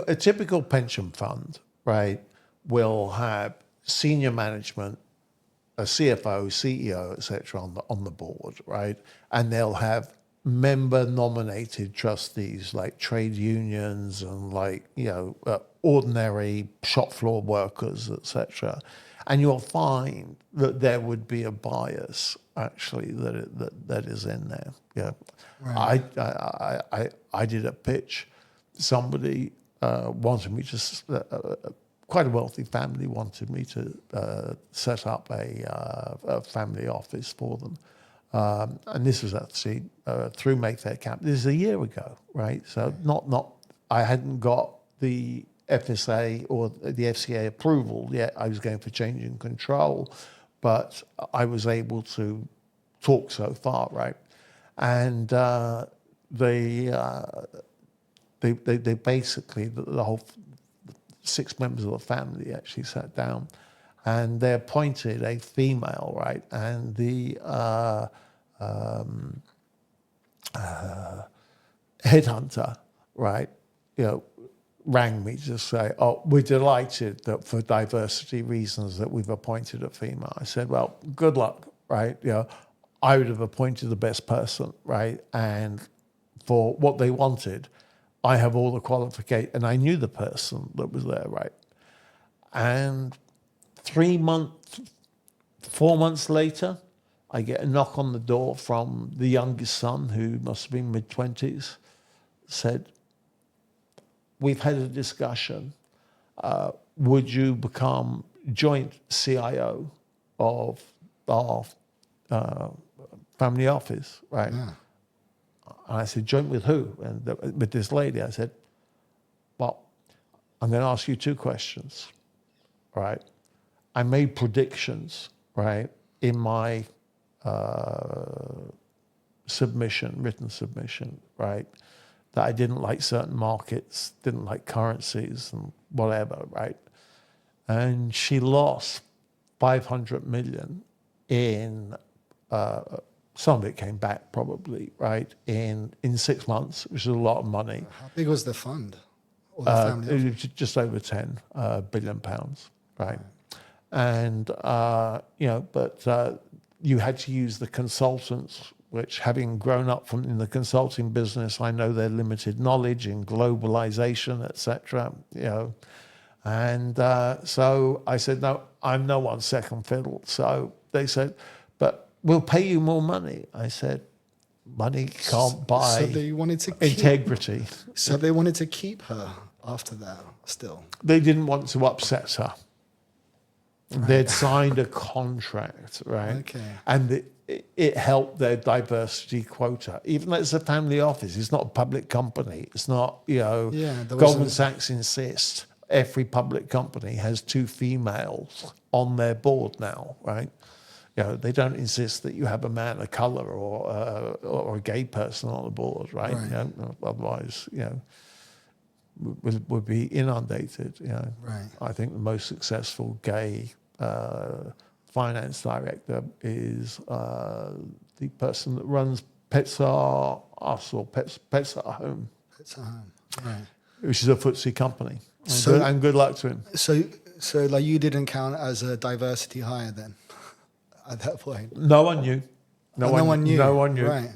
A typical pension fund, right, will have senior management, a CFO, CEO, etc., on the board, right, and they'll have member-nominated trustees like trade unions and ordinary shop floor workers, etc. And you'll find that there would be a bias actually that is in there. Yeah, Right. I did a pitch. Somebody wanted me to. Quite a wealthy family wanted me to set up a family office for them. And this was actually through Mayfair Capital. This is a year ago, right? So I hadn't got the FSA or the FCA approval yet. I was going for change in control, but I was able to talk so far, right? And they basically, the whole 6 members of the family actually sat down, and they appointed a female, right? And the headhunter, right, rang me to say, "Oh, we're delighted that for diversity reasons that we've appointed a female." I said, "Well, good luck, right? I would have appointed the best person, right? And for what they wanted, I have all the qualifications," and I knew the person that was there, right? And 4 months later, I get a knock on the door from the youngest son, who must have been mid-20s, said, "We've had a discussion. Would you become joint CIO of our family office?" Right? Yeah. And I said, "Joint with who?" And with this lady, I said, "Well, I'm going to ask you 2 questions, right? I made predictions, right, in my written submission, right, that I didn't like certain markets, didn't like currencies and whatever, right? And she lost 500 million in, some of it came back probably, right, in 6 months, which is a lot of money. How big was the fund? Or the family It was just over 10 billion pounds, right? And, but you had to use the consultants, which, having grown up in the consulting business, I know their limited knowledge in globalization, etc. And so I said, "No, I'm no one's second fiddle." So they said, "But we'll pay you more money." I said, "Money can't buy integrity." So they wanted to keep her after that still? They didn't want to upset her. Right. They'd signed a contract, right? Okay. And it helped their diversity quota. Even though it's a family office, it's not a public company. It's not, Goldman Sachs insists every public company has 2 females on their board now, right? They don't insist that you have a man of color or a gay person on the board, right? Otherwise, would be inundated. Right. I think the most successful gay finance director is the person that runs Pets Are Us or Pets Are Home. Pets Are Home, right? Which is a FTSE company. And good luck to him. So like you didn't count as a diversity hire then, at that point? No one knew. No one knew. Right.